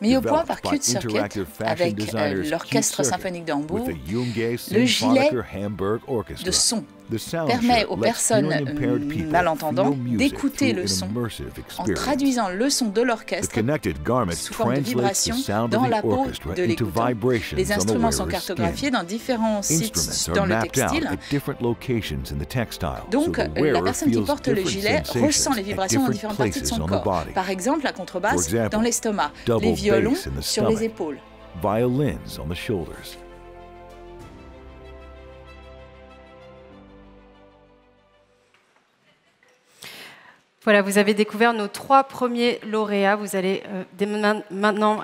mis au point par Cute Circuit avec l'Orchestre symphonique de Hambourg, le gilet de son permet aux personnes malentendantes d'écouter le son en traduisant le son de l'orchestre sous forme de vibration dans la peau de l'écoutant. Les instruments sont cartographiés dans différents sites dans le textile. Donc, la personne qui porte le gilet ressent les vibrations dans différentes parties de son corps. Par exemple, la contrebasse dans l'estomac, les violons sur les épaules. Voilà, vous avez découvert nos 3 premiers lauréats. Vous allez maintenant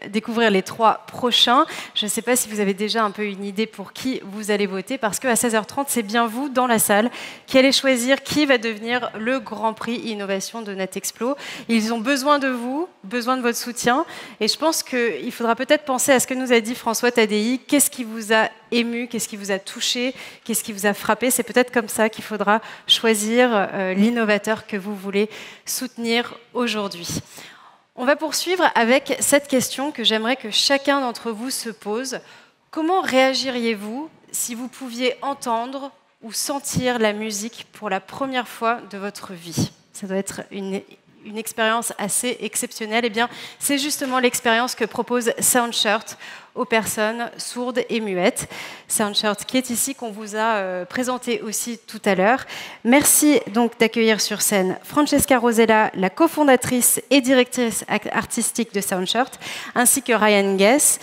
découvrir les 3 prochains. Je ne sais pas si vous avez déjà un peu une idée pour qui vous allez voter, parce qu'à 16h30, c'est bien vous, dans la salle, qui allez choisir qui va devenir le Grand Prix Innovation de NetExplo. Ils ont besoin de vous, besoin de votre soutien. Et je pense qu'il faudra peut-être penser à ce que nous a dit François Tadei. Qu'est-ce qui vous a ému, qu'est-ce qui vous a touché, qu'est-ce qui vous a frappé? C'est peut-être comme ça qu'il faudra choisir l'innovateur que vous voulez soutenir aujourd'hui. On va poursuivre avec cette question que j'aimerais que chacun d'entre vous se pose. Comment réagiriez-vous si vous pouviez entendre ou sentir la musique pour la première fois de votre vie? Ça doit être une expérience assez exceptionnelle. Eh bien, c'est justement l'expérience que propose Soundshirt aux personnes sourdes et muettes. Soundshirt qui est ici, qu'on vous a présenté aussi tout à l'heure. Merci donc d'accueillir sur scène Francesca Rosella, la cofondatrice et directrice artistique de Soundshirt, ainsi que Ryan Guess.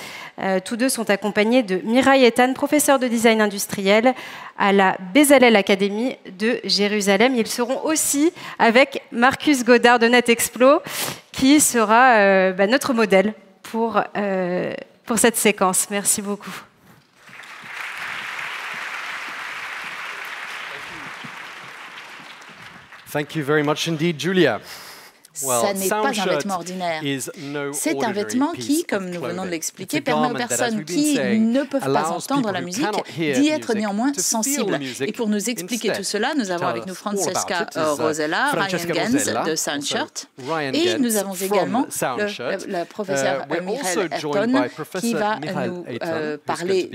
Tous deux sont accompagnés de Mireille Ethan, professeure de design industriel à la Bezalel Academy de Jérusalem. Ils seront aussi avec Marcus Godard de NetExplo, qui sera notre modèle pour cette séquence. Merci beaucoup. Thank you very much indeed, Julia. Ça n'est pas un vêtement ordinaire. C'est un vêtement qui, comme nous venons de l'expliquer, permet aux personnes qui ne peuvent pas entendre la musique d'y être néanmoins sensibles. Et pour nous expliquer tout cela, nous avons avec nous Francesca Rosella, Ryan Gens de Soundshirt, et nous avons également le professeur Michael Ayrton qui va nous parler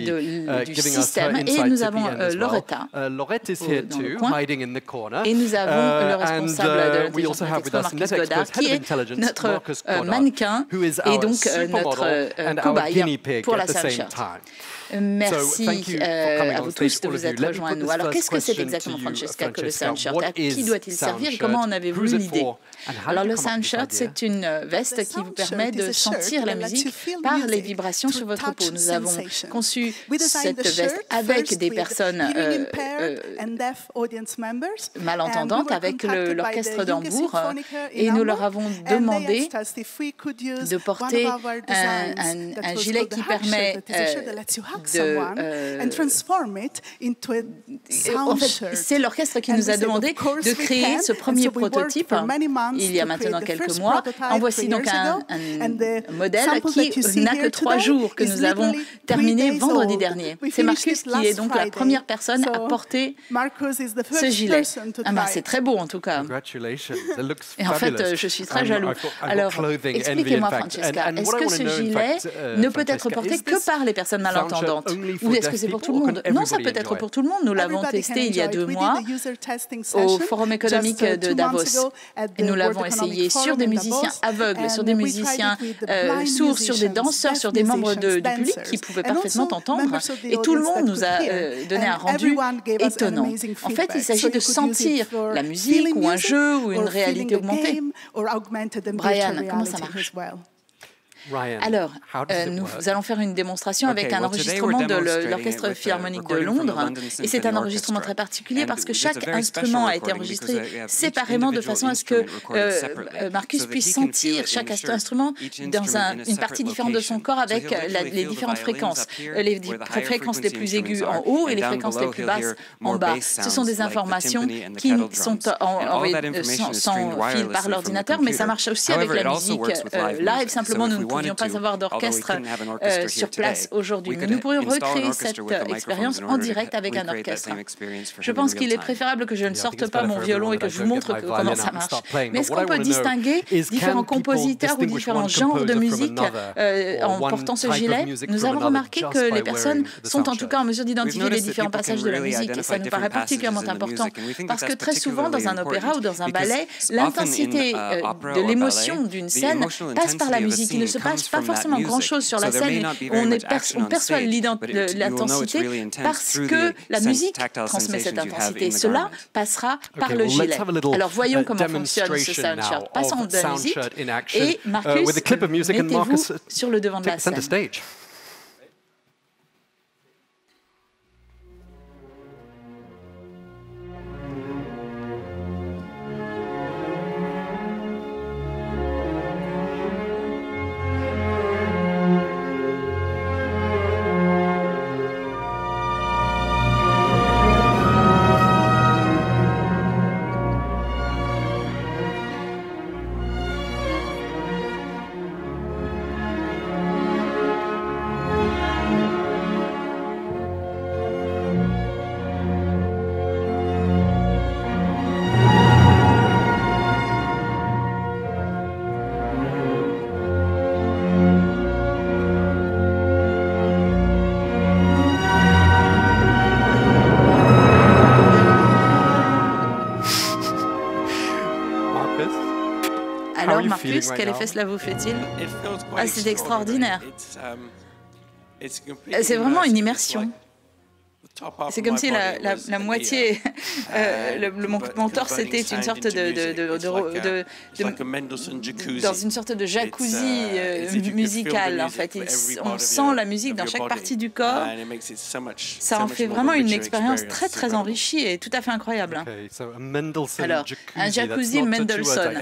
du système. Et nous avons Loretta dans le coin. Et nous avons le responsable de l'intelligence Marcus Godard, qui est notre mannequin et donc notre cobaye pour la Soundshirt. Merci à vous tous de vous être rejoints à nous. Alors, qu'est-ce que c'est exactement, Francesca, que le Soundshirt? À qui doit-il servir et comment en avez-vous l'idée? Alors, le Soundshirt, c'est une veste qui vous permet de sentir la musique par les vibrations sur votre peau. Nous avons conçu cette veste avec des personnes malentendantes, avec l'orchestre d'Hambourg, et nous leur avons demandé de porter un gilet qui permet en fait, c'est l'orchestre qui nous a demandé de créer ce premier prototype il y a maintenant quelques mois. En voici donc un modèle qui n'a que 3 jours, que nous avons terminé vendredi dernier. C'est Marcus qui est donc la première personne à porter ce gilet. Ah ben, c'est très beau en tout cas. Et en fait, je suis très jaloux. Alors, expliquez-moi, Francesca, est-ce que ce gilet ne peut être porté que par les personnes malentendantes? Ou est-ce que c'est pour tout le monde? Non, ça peut être pour tout le monde. Nous l'avons testé il y a 2 mois au Forum économique de Davos. Et nous l'avons essayé sur des musiciens aveugles, sur des musiciens sourds, sur des danseurs, sur des membres du public qui pouvaient parfaitement entendre. Et tout le monde nous a donné un rendu étonnant. En fait, il s'agit de sentir la musique ou un jeu ou une réalité augmentée. Brian, comment ça marche? Alors, nous allons faire une démonstration avec un enregistrement de l'Orchestre Philharmonique de Londres. Et c'est un enregistrement très particulier parce que chaque instrument a été enregistré séparément de façon à ce que Marcus puisse sentir chaque instrument dans une partie différente de son corps avec les différentes fréquences. Les fréquences les plus aiguës en haut et les fréquences les plus basses en bas. Ce sont des informations qui sont envoyées sans fil par l'ordinateur, mais ça marche aussi avec la musique live. Simplement, nous ne pouvions pas avoir d'orchestre sur place aujourd'hui. Mais nous pourrions recréer cette expérience en direct avec un orchestre. Je pense qu'il est préférable que je ne sorte pas mon violon et que je vous montre comment ça marche. Mais est-ce qu'on peut distinguer différents compositeurs ou différents genres de musique en portant ce gilet? Nous avons remarqué que les personnes sont en tout cas en mesure d'identifier les différents passages de la musique et ça nous paraît particulièrement important parce que très souvent dans un opéra ou dans un ballet, l'intensité de l'émotion d'une scène passe par la musique. Il ne se passe pas forcément grand-chose sur la scène. On perçoit l'intensité parce que la musique transmet cette intensité. Et cela passera par le gilet. Alors voyons comment fonctionne ce soundchart. Passons de la musique et Marcus, mettez-vous sur le devant de la scène. Alors Marcus, quel effet cela vous fait-il? Ah, c'est extraordinaire. C'est vraiment une immersion. C'est comme si la moitié, mon torse était une sorte dans une sorte de jacuzzi musical. En fait, on sent la musique dans chaque partie du corps. Ça en fait vraiment une expérience très très enrichie et tout à fait incroyable. Alors, un jacuzzi Mendelssohn.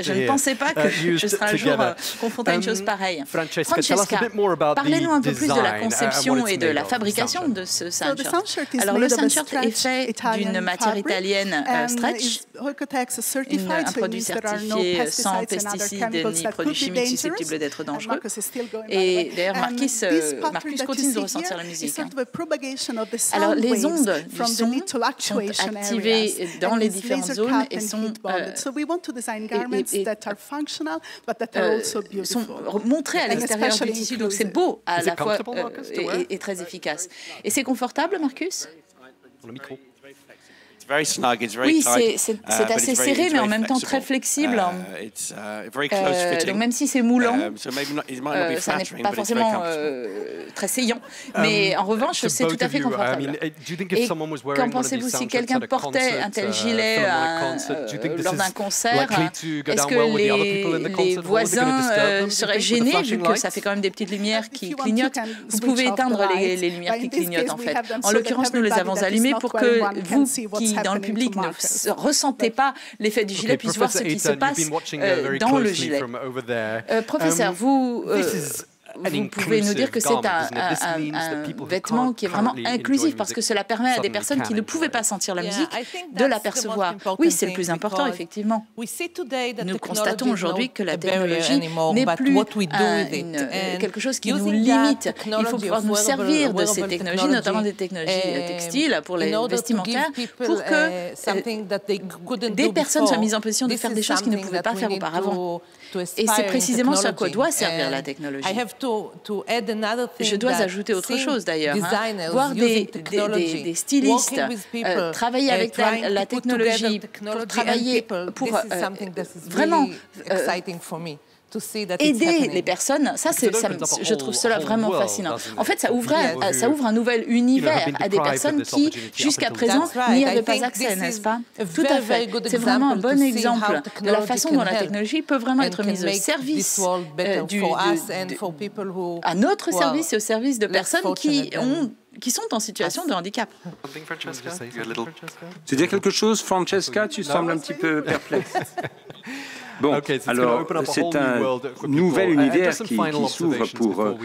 Je ne pensais pas que je serais un jour confrontée à une chose pareille. Francesca, parlez-nous un peu plus de la conception et de la fabrication de ce soundchart. Alors, le soundchart est fait d'une matière italienne Stretch, un produit certifié sans pesticides ni produits chimiques susceptibles d'être dangereux. Et d'ailleurs, Marcus continue de ressentir la musique. Alors, les ondes du son sont activées dans les différentes zones et sont montrées à l'extérieur du tissu. Donc, c'est beau à la fois et très efficace. Et c'est confortable, Marcus? Oui, c'est assez serré, mais en même temps très flexible. Donc même si c'est moulant, ça n'est pas forcément très saillant. Mais en revanche, c'est tout à fait confortable. Et qu'en pensez-vous si quelqu'un portait un tel gilet lors d'un concert? Est-ce que les voisins seraient gênés, vu que ça fait quand même des petites lumières qui clignotent? Vous pouvez éteindre les lumières qui clignotent, en fait. En l'occurrence, nous les avons allumées pour que vous, qui dans le public ne ressentez pas l'effet du gilet, puisse voir ce qui se passe dans le gilet. Professeur, vous pouvez nous dire que c'est un vêtement qui est vraiment inclusif parce que cela permet à des personnes qui ne pouvaient pas sentir la musique de l'apercevoir. Oui, c'est le plus important, effectivement. Nous constatons aujourd'hui que la technologie n'est plus quelque chose qui nous limite. Il faut pouvoir nous servir de ces technologies, notamment des technologies textiles pour les vestimentaires, pour que des personnes soient mises en position de faire des choses qu'ils ne pouvaient pas faire auparavant. Et c'est précisément ce à quoi doit servir la technologie. Je dois ajouter autre chose d'ailleurs. Voir des stylistes travailler avec la technologie pour travailler pour vraiment aider les personnes, je trouve cela vraiment fascinant. En fait, ça ouvre un nouvel univers à des personnes qui, jusqu'à présent, n'y avaient pas accès, n'est-ce pas? Tout à fait. C'est vraiment un bon exemple de la façon dont la technologie peut vraiment être mise au service à notre service et au service de personnes qui sont en situation de handicap. Tu dis quelque chose, Francesca? Tu sembles un petit peu perplexe. Bon, alors c'est un nouvel univers qui s'ouvre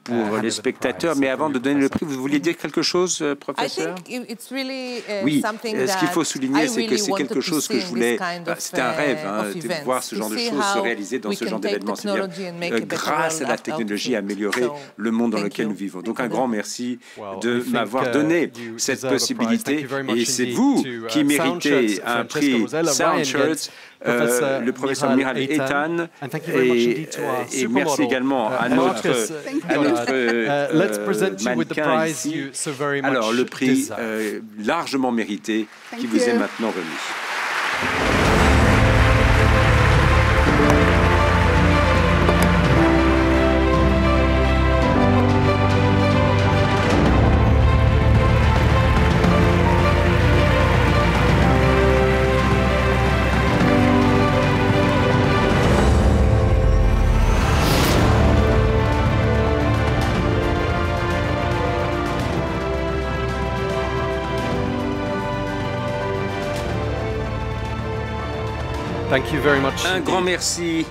pour les spectateurs. Mais avant de donner le prix, vous vouliez dire quelque chose, professeur? Oui, ce qu'il faut souligner, c'est que c'est quelque chose que je voulais... C'était un rêve, de voir ce genre de choses se réaliser dans ce genre d'événements. C'est-à-dire, grâce à la technologie, améliorer le monde dans lequel nous vivons. Donc un grand merci de m'avoir donné cette possibilité. Et c'est vous qui méritez un prix SoundShirt. Le professeur Miral Eitan et merci également à notre mannequin ici. Alors le prix largement mérité qui vous est maintenant remis. Un grand merci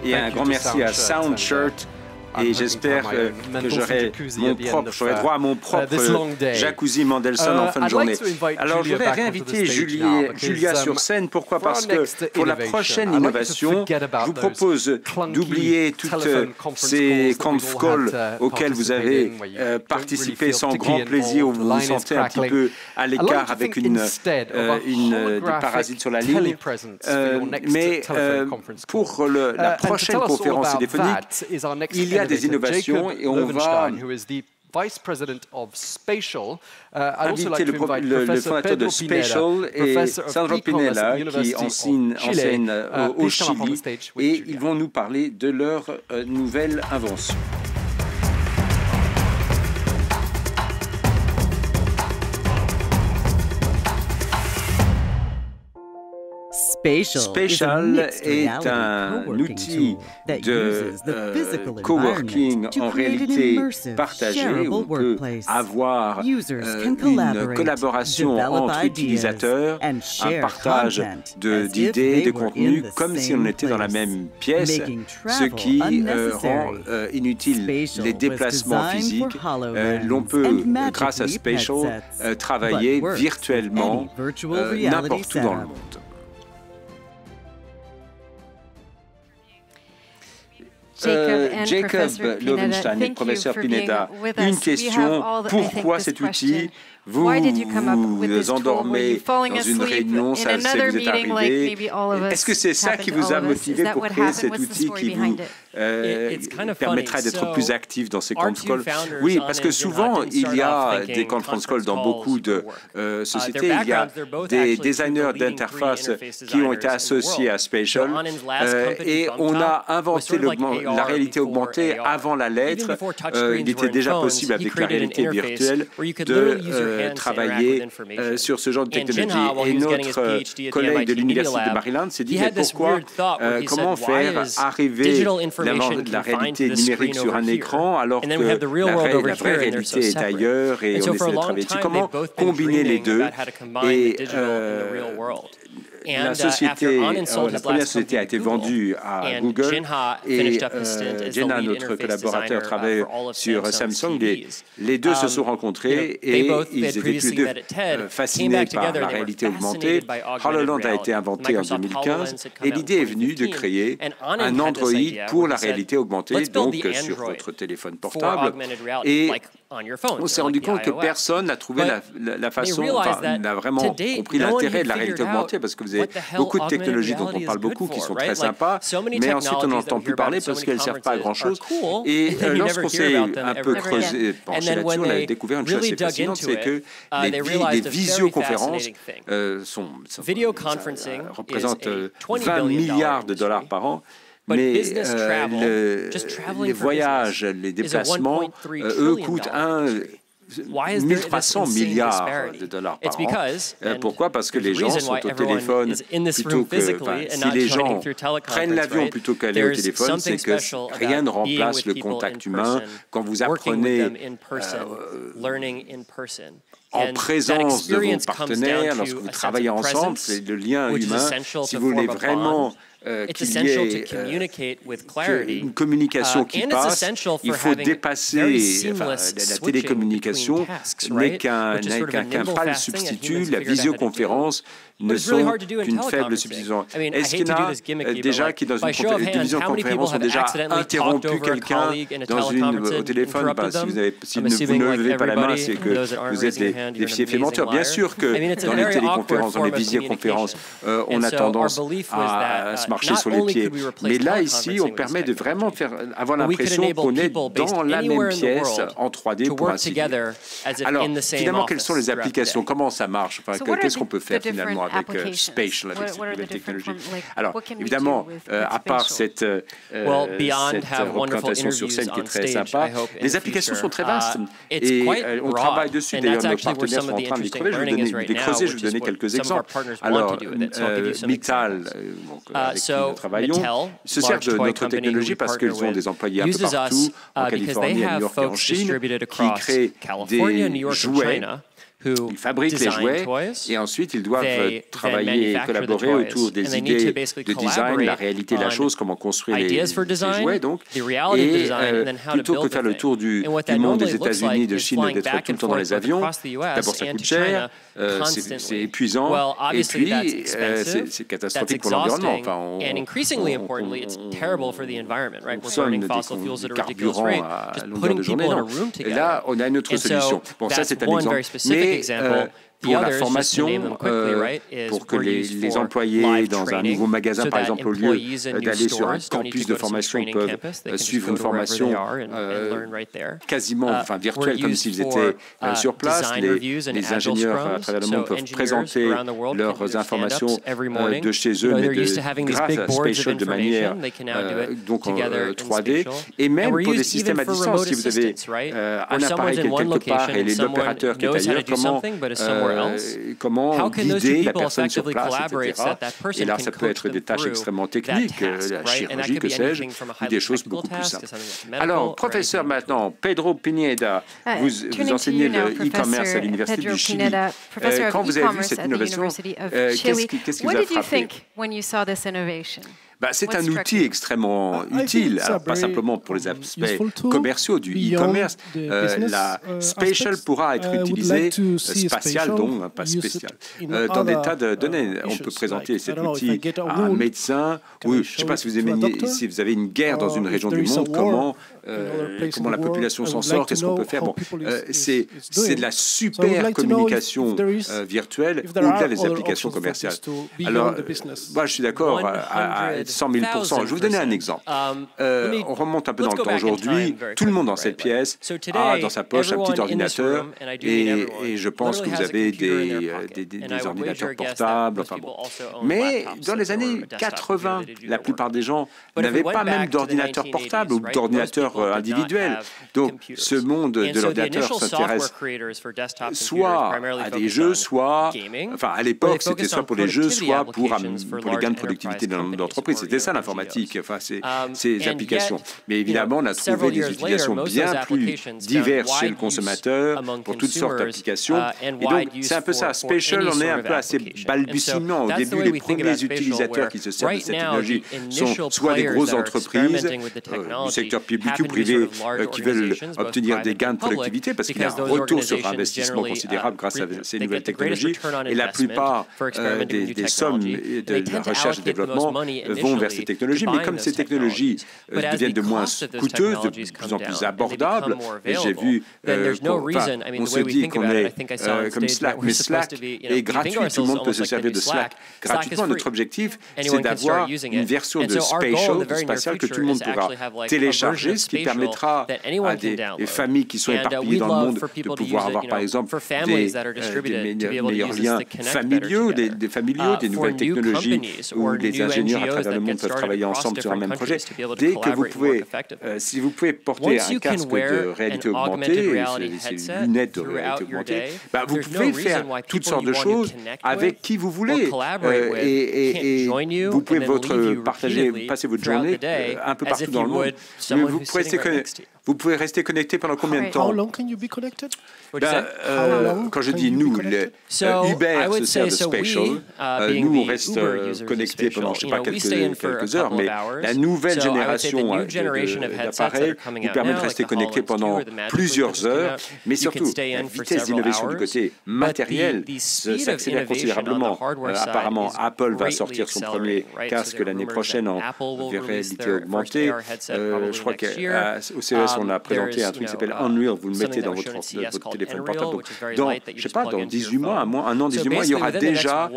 et un grand merci à SoundShirt. Et j'espère que j'aurai droit à mon propre jacuzzi Mendelssohn en fin de journée. Alors, je voudrais réinviter Julia sur scène. Pourquoi? Parce que pour la prochaine innovation, je vous propose d'oublier toutes ces conf calls auxquelles vous avez participé sans grand plaisir, où vous vous sentez un petit peu à l'écart avec des parasites sur la ligne. Mais pour la prochaine conférence téléphonique, il y a des innovations et on va inviter le fondateur de Spatial et Sandro Pinella qui enseigne au Chili et ils vont nous parler de leur nouvelle invention. Spatial est un outil de coworking en réalité partagé où on peut avoir une collaboration entre utilisateurs, un partage d'idées, de contenus, comme si on était dans la même pièce, ce qui rend inutile les déplacements physiques. L'on peut, grâce à Spatial, travailler virtuellement n'importe où dans le monde. Jacob Lowenstein et le professeur Pineda, une question, pourquoi cet outil? Vous vous endormez dans une réunion, ça vous est arrivé. Est-ce que c'est ça qui vous a motivé pour créer cet outil qui vous permettra d'être plus actif dans ces conf calls? Oui, parce que souvent, il y a des conference calls dans beaucoup de sociétés. Il y a des designers d'interface qui ont été associés à Spatial et on a inventé la réalité augmentée avant la lettre. Il était déjà possible avec la réalité virtuelle de travailler sur ce genre de technologie. Et notre collègue de l'Université de Maryland s'est dit, mais pourquoi, comment faire arriver la réalité numérique sur un écran alors que la vraie réalité est ailleurs et on essaie de travailler dessus? Comment combiner les deux? Et la première société a été vendue à Google et Jenna, notre collaborateur, travaille sur Samsung. Les deux se sont rencontrés et ils étaient tous les deux fascinés par la réalité augmentée. HoloLens a été inventé en 2015 et l'idée est venue de créer un Android pour la réalité augmentée, donc sur votre téléphone portable. Et on s'est rendu compte que personne n'a trouvé la façon, n'a vraiment compris l'intérêt de la réalité augmentée, parce que vous avez beaucoup de technologies dont on parle beaucoup qui sont très sympas, mais ensuite on n'entend plus parler parce qu'elles ne servent pas à grand-chose. Et lorsqu'on s'est un peu creusé, penché là-dessus, on a découvert une chose assez fascinante, c'est que les visioconférences représentent 20 milliards de dollars par an. Mais les voyages, les déplacements, eux, coûtent 1300 milliards de dollars par an. Pourquoi? Parce que les gens sont au téléphone plutôt que... si les gens prennent l'avion plutôt qu'aller au téléphone, c'est que rien ne remplace le contact humain quand vous apprenez en présence de vos partenaires, lorsque vous travaillez ensemble, c'est le lien humain. Si vous voulez vraiment qu'il y ait une communication qui passe. Il faut dépasser la télécommunication n'est qu'un pâle substitut. La visioconférence ne sont qu'une faible substitution. Est-ce qu'il y en a déjà qui, dans une visioconférence, ont déjà interrompu quelqu'un au téléphone? Si vous ne levez pas la main, c'est que vous êtes des fiefs et menteurs. Bien sûr que dans les téléconférences, dans les visioconférences, on a tendance à se marcher sur les pieds. Mais là, ici, on permet de vraiment avoir l'impression qu'on est dans la même pièce en 3D, pour ainsi dire. Alors, finalement, quelles sont les applications? Comment ça marche? Qu'est-ce qu'on peut faire finalement avec Spatial, avec la technologie? Alors, évidemment, à part cette représentation sur scène qui est très sympa, les applications sont très vastes et on travaille dessus. D'ailleurs, nos partenaires sont en train de les creuser. Je vais vous donner quelques exemples. Alors, Mittal, avec qui nous travaillons, se sert de notre technologie parce qu'ils ont des employés un peu partout, en Californie, à New York et en Chine, qui créent des jouets. Ils fabriquent les jouets et ensuite ils doivent travailler et collaborer autour des idées de design, la réalité de la chose, comment construire les jouets. Donc. Et plutôt que de faire le tour du monde, des États-Unis, de Chine, d'être tout le temps dans les avions, d'abord ça coûte cher, c'est épuisant et puis c'est catastrophique pour l'environnement. Enfin, on consomme des carburants à longueur de journée. Non. Et là, on a une autre solution. Bon, ça c'est un exemple. Mais pour la formation, pour que les employés dans un nouveau magasin, par exemple, au lieu d'aller sur un campus de formation, peuvent suivre une formation quasiment virtuelle, comme s'ils étaient sur place. Les ingénieurs à travers le monde peuvent présenter leurs informations de chez eux, mais grâce à Spatial de manière donc en 3D. Et même pour des systèmes à distance, si vous avez un appareil qui est quelque part et l'opérateur qui est ailleurs, comment guider la personne sur place, etc. Et là, ça peut être des tâches extrêmement techniques, la chirurgie, que sais-je, ou des choses beaucoup plus simples. Alors, professeur maintenant, Pedro Pineda, vous enseignez le e-commerce à l'Université du Chili. Quand vous avez vu cette innovation, qu'est-ce qui vous a frappé? C'est un outil extrêmement utile, alors pas simplement pour les aspects commerciaux du e-commerce. La Spatial pourra être utilisée, spatial donc, pas spécial, dans des tas de données. On peut présenter cet outil à un médecin, ou je ne sais pas si vous avez une guerre dans une région du monde, comment la population s'en sort, qu'est-ce qu'on peut faire. Bon, c'est de la super communication virtuelle au-delà des applications commerciales. Alors, moi je suis d'accord à 100 000%. Je vais vous donner un exemple. On remonte un peu dans le temps aujourd'hui. Tout le monde dans cette pièce a dans sa poche un petit ordinateur et je pense que vous avez des ordinateurs portables. Enfin bon. Mais dans les années 80, la plupart des gens n'avaient pas même d'ordinateur portable ou d'ordinateur individuel. Donc ce monde de l'ordinateur s'intéresse soit à des jeux, soit... Enfin, à l'époque, c'était soit pour les jeux, soit pour les gains de productivité dans l'entreprise. C'était ça l'informatique, enfin, ces applications. Mais évidemment, on a trouvé des utilisations bien plus diverses chez le consommateur pour toutes sortes d'applications. Et donc, c'est un peu ça. Spatial, on est un peu assez balbutiement. Au début, les premiers utilisateurs qui se servent de cette technologie sont soit des grosses entreprises, du secteur public ou privé, qui veulent obtenir des gains de productivité parce qu'il y a un retour sur investissement considérable grâce à ces nouvelles technologies. Et la plupart des sommes de la recherche et développement vont vers ces technologies. Mais comme ces technologies deviennent de moins coûteuses, de plus en plus abordables, et j'ai vu, on se dit qu'on est comme Slack, mais Slack est gratuit. Tout le monde peut se servir de Slack gratuitement. Notre objectif, c'est d'avoir une version de Spatial que tout le monde pourra télécharger, ce qui permettra à des familles qui sont éparpillées dans le monde de pouvoir avoir, par exemple, des meilleurs liens familiaux, des nouvelles technologies où les ingénieurs à travers le monde peuvent travailler ensemble sur un même projet. Dès que vous pouvez, si vous pouvez porter un casque de réalité augmentée, ces lunettes de réalité augmentée, vous pouvez faire toutes sortes de choses avec qui vous voulez. Et vous pouvez passer votre journée un peu partout dans le monde. Vous pourrez Vous pouvez rester connecté pendant combien de temps? How long can you be connected? Quand je dis nous, Uber se sert de Spatial. Nous, on reste connectés pendant, je ne sais pas, quelques heures, mais la nouvelle génération d'appareils nous permet de rester connectés pendant plusieurs heures, mais surtout, la vitesse d'innovation du côté matériel s'accélère considérablement. Apparemment, Apple va sortir son premier casque l'année prochaine en réalité augmentée. Je crois qu'au CES, on a présenté un truc qui s'appelle Unreal. Vous le mettez dans votre téléphone portable. Donc, dans, je sais pas, dans 18 mois, un an, 18 mois, il y aura déjà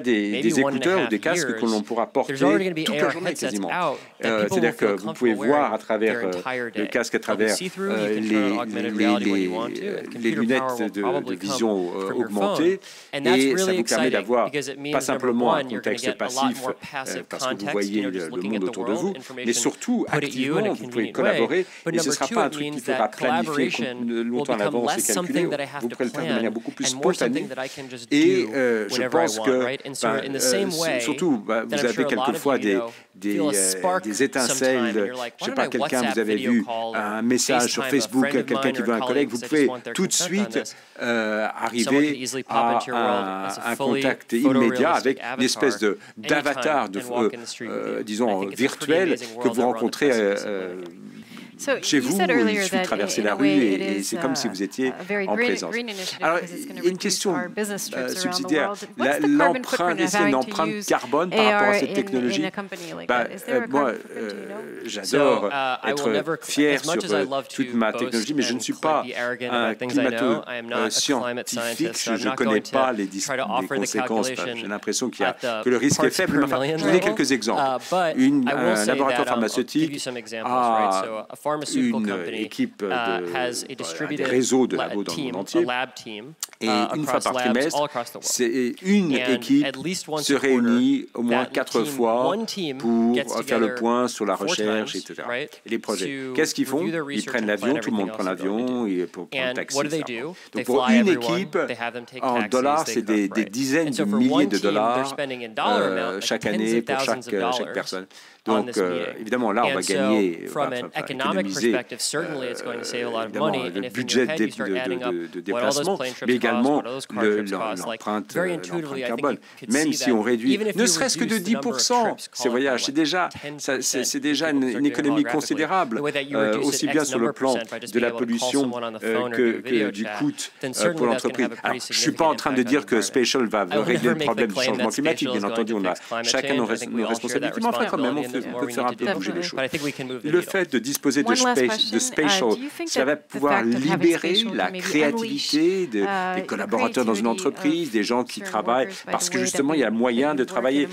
des écouteurs ou des casques que l'on pourra porter toute la journée quasiment. C'est-à-dire que vous pouvez voir à travers le casque, à travers les lunettes de vision augmentée, et ça vous permet d'avoir pas simplement un contexte passif parce que vous voyez le monde autour de vous, mais surtout activement vous pouvez collaborer, et ce ne sera pas un truc qu'il faudra planifier longtemps à l'avance et calculer. Vous pourrez le faire de manière beaucoup plus spontanée, et je pense que surtout vous avez quelquefois des étincelles. Je ne sais pas, quelqu'un, vous avez vu un message sur Facebook, quelqu'un qui veut un collègue, vous pouvez tout de suite arriver à un contact immédiat avec une espèce d'avatar, disons, virtuel que vous rencontrez chez vous, il suffit de traverser la rue et c'est comme si vous étiez en présence. Alors, il y a une question subsidiaire. L'empreinte, est-ce qu'il y a une empreinte carbone par rapport à cette technologie? Moi, j'adore être fier sur toute ma technologie, mais je ne suis pas un climato-scientifique. Je ne connais pas les conséquences. J'ai l'impression que le risque est faible. Enfin, je vous donne quelques exemples. Un laboratoire pharmaceutique a une équipe des réseaux de labos dans le monde entier, et une fois par trimestre, une équipe se réunit au moins 4 fois pour faire le point sur la recherche, etc. Et les projets. Qu'est-ce qu'ils font? Ils prennent l'avion, tout le monde prend l'avion pour prendre le taxi, etc. Donc pour une équipe, en dollars, c'est des dizaines de milliers de dollars chaque année pour chaque personne. Donc, évidemment, là, on va gagner, on va économiser le budget de déplacement, mais également l'empreinte carbone. Même si on réduit, ne serait-ce que de 10% ces voyages, c'est déjà une économie considérable, aussi bien sur le plan de la pollution que du coût pour l'entreprise. Alors, je ne suis pas en train de dire que Spatial va régler le problème du changement climatique. Bien entendu, on a chacun nos responsabilités, mais enfin, quand même, on peut faire un peu bouger les choses. Le fait de disposer de Spatial, ça va pouvoir libérer la créativité des collaborateurs dans une entreprise, des gens qui travaillent, parce que justement, il y a moyen de travailler.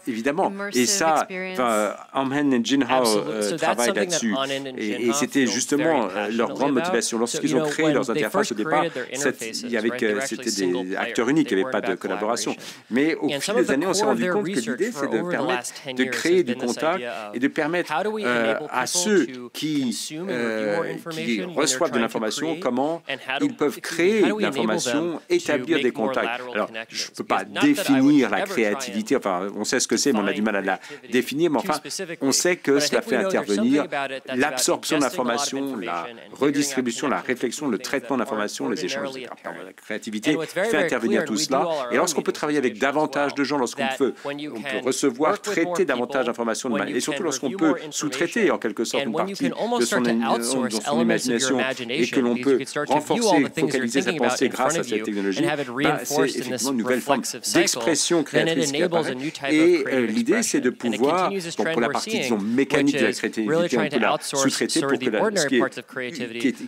Évidemment. Et ça, Amhen et Jinhao travaillent là-dessus. Et c'était justement leur grande motivation. Lorsqu'ils ont créé leurs interfaces au départ, c'était des acteurs uniques, il n'y avait pas de collaboration. Mais au fil des années, on s'est rendu compte que l'idée, c'est de permettre de créer du contact et de permettre à ceux qui reçoivent de l'information comment ils peuvent créer de l'information, établir des contacts. Alors, je ne peux pas définir la créativité, enfin, on sait ce que c'est, mais on a du mal à la définir, mais enfin, on sait que cela fait intervenir l'absorption d'informations, la redistribution, la réflexion, le traitement d'informations, les échanges, etc. La créativité fait intervenir tout cela. Et lorsqu'on peut travailler avec davantage de gens, lorsqu'on peut recevoir, traiter davantage d'informations, et surtout lorsqu'on peut sous-traiter en quelque sorte une partie de son imagination et que l'on peut renforcer, focaliser sa pensée grâce à cette technologie, c'est effectivement une nouvelle forme d'expression créatrice qui apparaît. Et l'idée, c'est de pouvoir, pour la partie, disons, mécanique de la créativité, on peut la sous-traiter pour que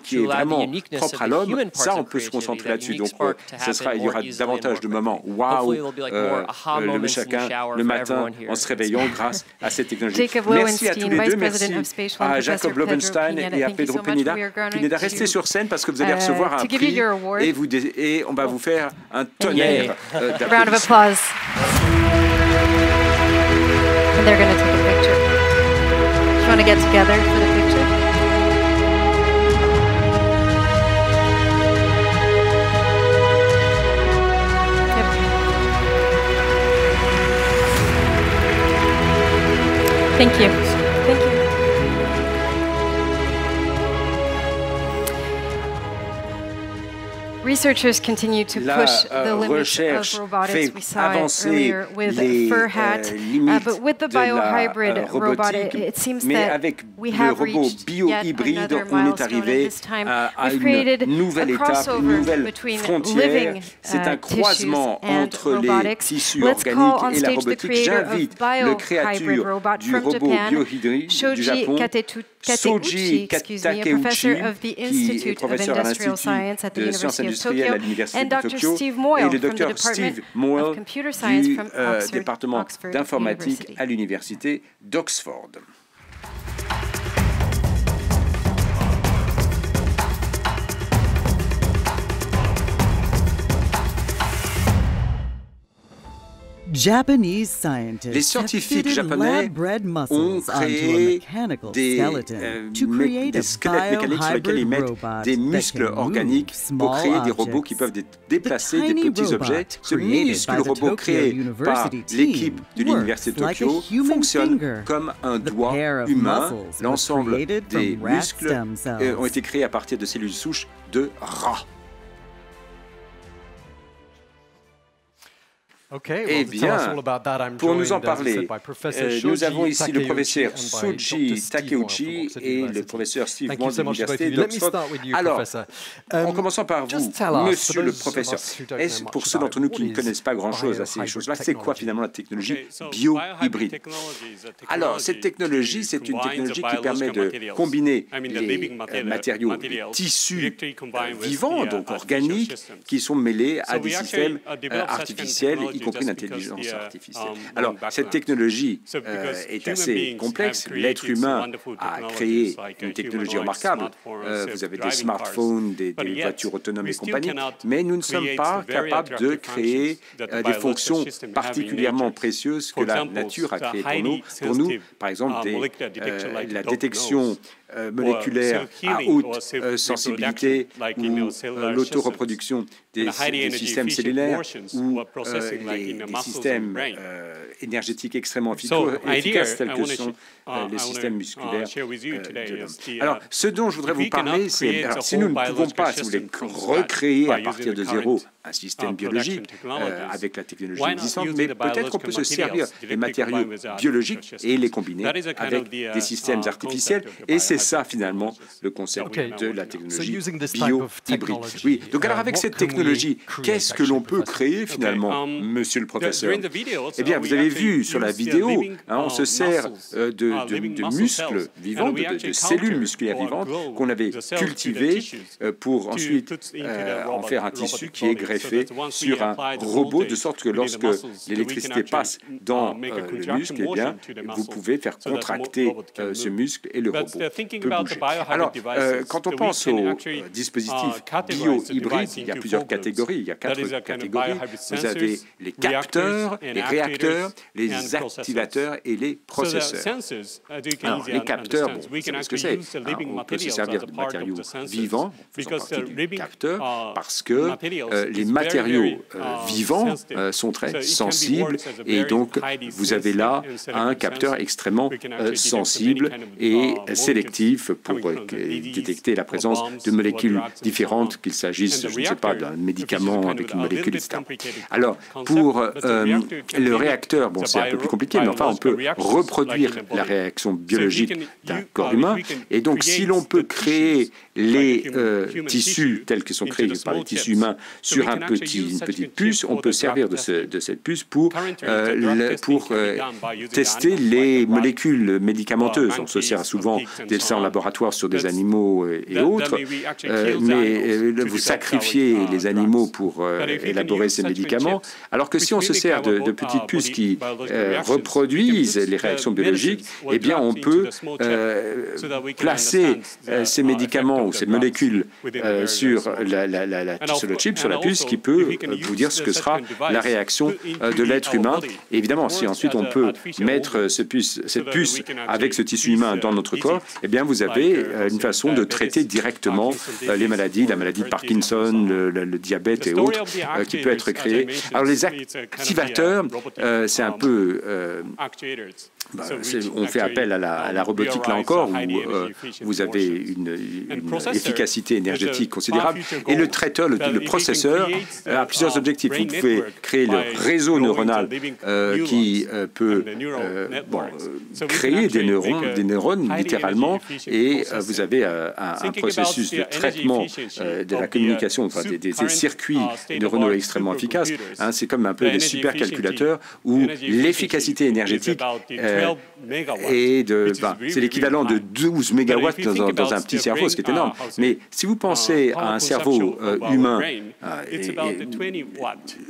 qui est vraiment propre à l'homme, ça, on peut se concentrer là-dessus. Donc, il y aura davantage de moments waouh, chacun le matin en se réveillant grâce à cette technologie. Merci à tous les deux, merci à Jacob Lowenstein et à Pedro Pineda. Pineda, restez sur scène parce que vous allez recevoir un prix et on va vous faire un tonnerre d'applaudissements. And they're going to take a picture. Do you want to get together for the picture? Yep. Thank you. Thank you. Researchers continue to push the limits of robotics. We saw it earlier with Furhat, but with the biohybrid robot, it seems that we have reached yet another milestone. And this time, we've created a crossover between living tissues and robotics. Let's call on stage the creator of biohybrid robot from Japan, Shoji Kateuchi, a professor of the Institute of Industrial Science at the University of Tokyo, and Dr. Steve Moyle from the Department of Computer Science from Oxford d'informatique à l'Université d'Oxford. Les scientifiques japonais ont créé des squelettes mécaniques sur lesquels ils mettent des muscles organiques pour créer des robots qui peuvent déplacer des petits objets. Ce minuscule robot créé par l'équipe de l'Université de Tokyo fonctionne comme un doigt humain. L'ensemble des muscles ont été créés à partir de cellules souches de rats. Eh bien, pour nous en parler, nous avons ici le professeur Shoji Kateuchi et le professeur Steve Moyle de l'Université d'Oxford. Alors, en commençant par vous, monsieur le professeur, pour ceux d'entre nous qui ne connaissent pas grand-chose à ces choses-là, c'est quoi finalement la technologie bio-hybride? Alors, cette technologie, c'est une technologie qui permet de combiner les matériaux, les tissus vivants, donc organiques, qui sont mêlés à des systèmes artificiels, y compris l'intelligence artificielle. Alors, cette technologie est assez complexe. L'être humain a créé une technologie remarquable. Vous avez des smartphones, des voitures autonomes et compagnie, mais nous ne sommes pas capables de créer des fonctions particulièrement précieuses que la nature a créées pour nous. Par exemple, la détection moléculaire à haute sensibilité ou l'autoreproduction des systèmes cellulaires ou des systèmes énergétiques extrêmement efficaces tels que sont les systèmes musculaires de l'homme. Alors, ce dont je voudrais vous parler, c'est si nous ne pouvons pas, si vous voulez, recréer à partir de zéro un système biologique avec la technologie existante, mais peut-être qu'on peut se servir des matériaux biologiques et les combiner avec des systèmes artificiels. Et c'est ça, finalement, le concept de la technologie bio-hybride. Oui, donc alors avec cette technologie, qu'est-ce que l'on peut créer, finalement, monsieur le professeur? Eh bien, vous avez vu sur la vidéo, on se sert de muscles vivants, de cellules musculaires vivantes qu'on avait cultivées pour ensuite en faire un tissu qui est greffé sur un robot, de sorte que lorsque l'électricité passe dans le muscle, eh bien, vous pouvez faire contracter ce muscle et le robot peut bouger. Alors, quand on pense aux dispositifs bio-hybrides, il y a plusieurs catégories, il y a 4 catégories. Vous avez les capteurs, les réacteurs, les activateurs et les processeurs. Alors, les capteurs, bon, vous savez ce que c'est. On peut se servir de matériaux vivants, faisant partie du capteur, parce que les matériaux vivants sont très sensibles et donc vous avez là un capteur extrêmement sensible et sélectif pour détecter la présence de molécules différentes, qu'il s'agisse, je ne sais pas, d'un médicament avec une molécule, etc. Alors, pour le réacteur, bon, c'est un peu plus compliqué, mais enfin, on peut reproduire la réaction biologique d'un corps humain. Et donc, si l'on peut créer les tissus tels qu'ils sont créés par les tissus humains sur une petite puce, on peut servir de cette puce pour tester les molécules médicamenteuses. On se sert souvent d'essais en laboratoire sur des animaux et autres, mais vous sacrifiez les animaux pour élaborer ces médicaments, alors que si on se sert de petites puces qui reproduisent les réactions biologiques, eh bien on peut placer ces médicaments ou ces molécules sur le chip, sur la puce, qui peut vous dire ce que sera la réaction de l'être humain. Et évidemment, si ensuite on peut mettre cette puce avec ce tissu humain dans notre corps, eh bien bien, vous avez une façon de traiter directement les maladies, la maladie de Parkinson, le diabète et autres, qui peut être créé. Alors, les activateurs, c'est un peu... on fait appel à la robotique, là encore, où vous avez une efficacité énergétique considérable. Et le traiteur, le processeur, a plusieurs objectifs. Vous pouvez créer le réseau neuronal qui peut créer des neurones, littéralement, et vous avez un processus de traitement de la communication, enfin des circuits neuronaux extrêmement efficaces. C'est comme un peu des supercalculateurs où l'efficacité énergétique c'est l'équivalent de 12 mégawatts dans un petit cerveau, ce qui est énorme. Mais si vous pensez à un cerveau humain,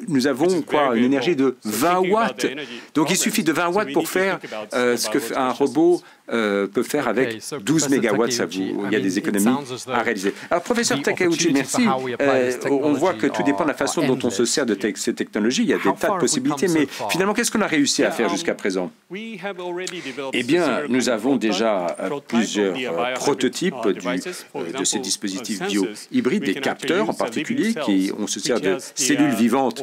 nous avons une énergie de 20 watts. Donc il suffit de 20 watts pour faire ce qu'un robot peut faire avec 12 mégawatts. Il y a des économies à réaliser. Alors, professeur Takeuchi, merci. On voit que tout dépend de la façon dont on se sert de ces technologies. Il y a des tas de possibilités, mais finalement, qu'est-ce qu'on a réussi à faire jusqu'à présent? Eh bien, nous avons déjà plusieurs prototypes de ces dispositifs bio-hybrides, des capteurs en particulier, on se sert de cellules vivantes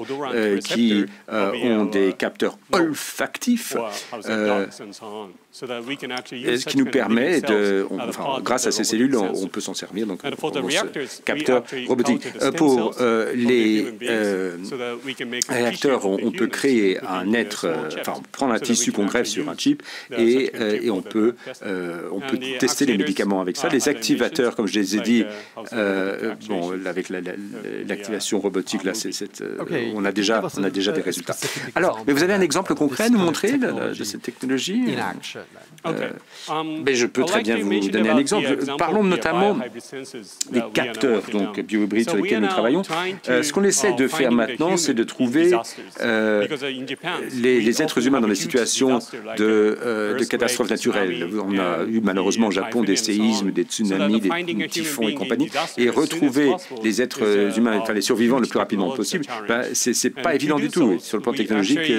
qui ont des capteurs olfactifs, ce qui nous permet grâce à ces cellules, on peut s'en servir, donc capteur robotique. Pour les réacteurs, on peut créer prendre un tissu qu'on greffe sur un chip et on peut tester les médicaments avec ça. Les activateurs, comme je les ai dit, avec l'activation robotique, là, on a déjà des résultats. Alors, mais vous avez un exemple concret à nous montrer de cette technologie? Mais je peux très bien vous donner un exemple. Parlons notamment des capteurs bio-hybrides sur lesquels nous travaillons. Ce qu'on essaie de faire maintenant, c'est de trouver les êtres humains dans des situations de catastrophes naturelles. On a eu malheureusement au Japon des séismes, des tsunamis, des typhons et compagnie, et retrouver les êtres humains, les survivants le plus rapidement possible, c'est pas évident du tout. Sur le plan technologique,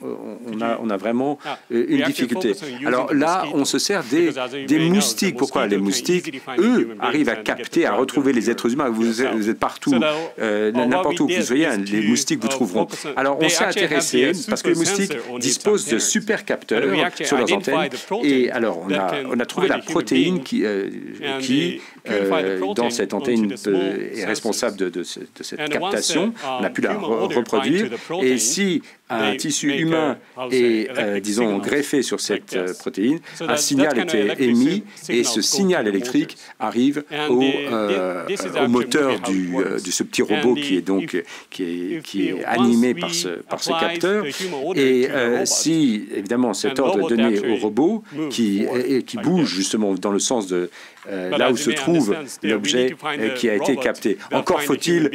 on a vraiment une difficulté. Alors là, on se sert des moustiques. Pourquoi? Les moustiques, eux, arrivent à capter, à retrouver les êtres humains. Vous êtes partout, n'importe où que vous soyez, les moustiques vous trouveront. Alors on s'est intéressé, parce que les moustiques disposent de super capteurs sur leurs antennes, et alors on a trouvé la protéine qui dans cette antenne, est responsable de cette captation. On a pu la reproduire, et si un tissu humain est, disons, greffé sur cette protéine, un signal était émis, et ce signal électrique arrive au moteur de ce petit robot qui est animé par ce capteur. Et si, évidemment, cet ordre est donné au robot, qui bouge justement dans le sens de là où se trouve l'objet qui a été capté. Encore faut-il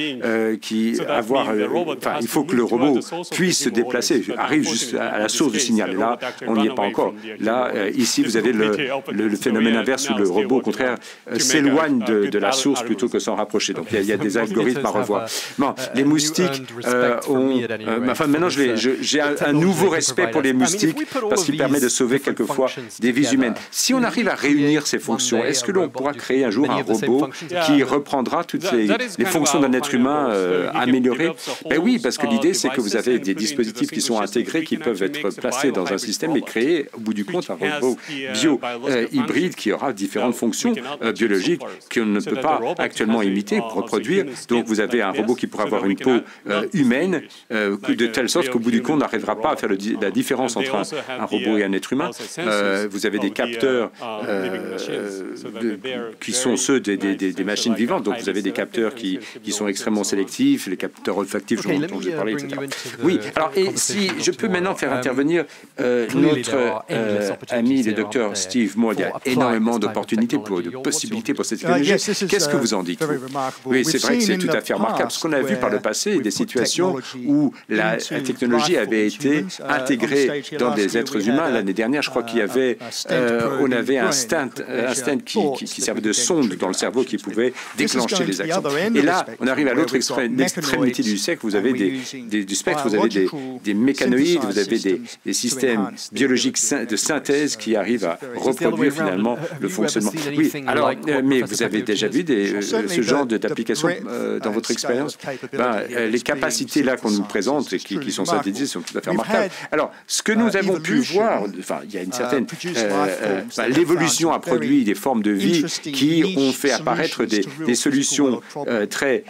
il faut que le robot puisse se déplacer, arrive juste à la source du signal. Et là, on n'y est pas encore. Là, ici, vous avez le phénomène inverse où le robot, au contraire, s'éloigne de la source plutôt que s'en rapprocher. Donc, il y a des algorithmes à revoir. Bon, les moustiques maintenant, j'ai un nouveau respect pour les moustiques parce qu'il permet de sauver quelquefois des vies humaines. Si on arrive à réunir ces fonctions, est-ce que l'on pourra créer un jour un robot qui reprendra toutes les fonctions d'un être humain améliorées? Ben oui, parce que l'idée, c'est que vous avez des dispositifs qui sont intégrés, qui peuvent être placés dans un système et créer, au bout du compte, un robot bio-hybride qui aura différentes fonctions biologiques qu'on ne peut pas actuellement imiter, reproduire. Donc, vous avez un robot qui pourra avoir une peau humaine, de telle sorte qu'au bout du compte, on n'arrivera pas à faire la différence entre un robot et un être humain. Vous avez des capteurs qui sont ceux des machines vivantes. Donc, vous avez des capteurs qui sont extrêmement sélectifs, les capteurs olfactifs dont j'ai parlé, etc. Oui, alors, et si je peux maintenant faire intervenir notre ami, le docteur Steve Moore, il y a énormément d'opportunités, de possibilités pour cette technologie. Qu'est-ce que vous en dites? Oui, c'est vrai que c'est tout à fait remarquable. Parce qu'on a vu par le passé des situations où la technologie avait été intégrée dans des êtres humains. L'année dernière, je crois qu'il y avait, on avait un stent qui qui servaient de sonde dans le cerveau qui pouvaient déclencher les actions. Et là, on arrive à l'autre extrémité du spectre. Vous avez des mécanoïdes, vous avez des systèmes biologiques de synthèse qui arrivent à reproduire finalement le fonctionnement. Oui, alors, mais vous avez déjà vu ce genre d'application dans votre expérience? Les capacités là qu'on nous présente et qui sont synthétisées sont tout à fait remarquables. Alors, ce que nous avons pu voir, enfin, il y a une certaine... l'évolution a produit des formes de vie qui ont fait apparaître des solutions très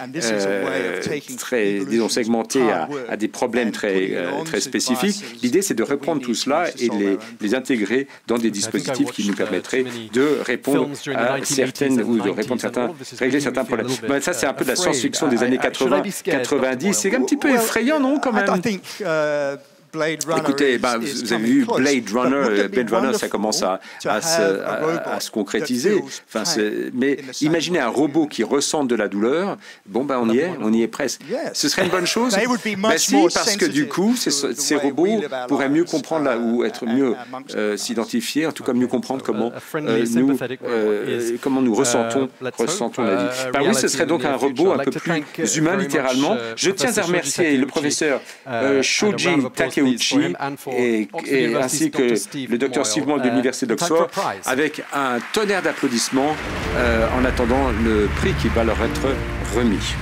disons, segmentées à des problèmes très spécifiques. L'idée, c'est de reprendre tout cela et les intégrer dans des dispositifs qui nous permettraient de répondre à certaines, ou de régler certains problèmes. Ça, c'est un peu de la science-fiction des années 80-90. C'est un petit peu effrayant, non, quand même? Écoutez, vous avez vu Blade Runner, ça commence à se concrétiser. Enfin, mais imaginez un robot qui ressent de la douleur. Bon, on y est presque. Ce serait une bonne chose? Si, parce que du coup, ces robots pourraient mieux comprendre ou être mieux s'identifier, en tout cas mieux comprendre comment nous ressentons la vie. Oui, ce serait donc un robot un peu plus humain, littéralement. Je tiens à remercier le professeur Shoji Takeuchi ainsi que le Dr Steve Moore de l'Université d'Oxford, avec un tonnerre d'applaudissements en attendant le prix qui va leur être remis.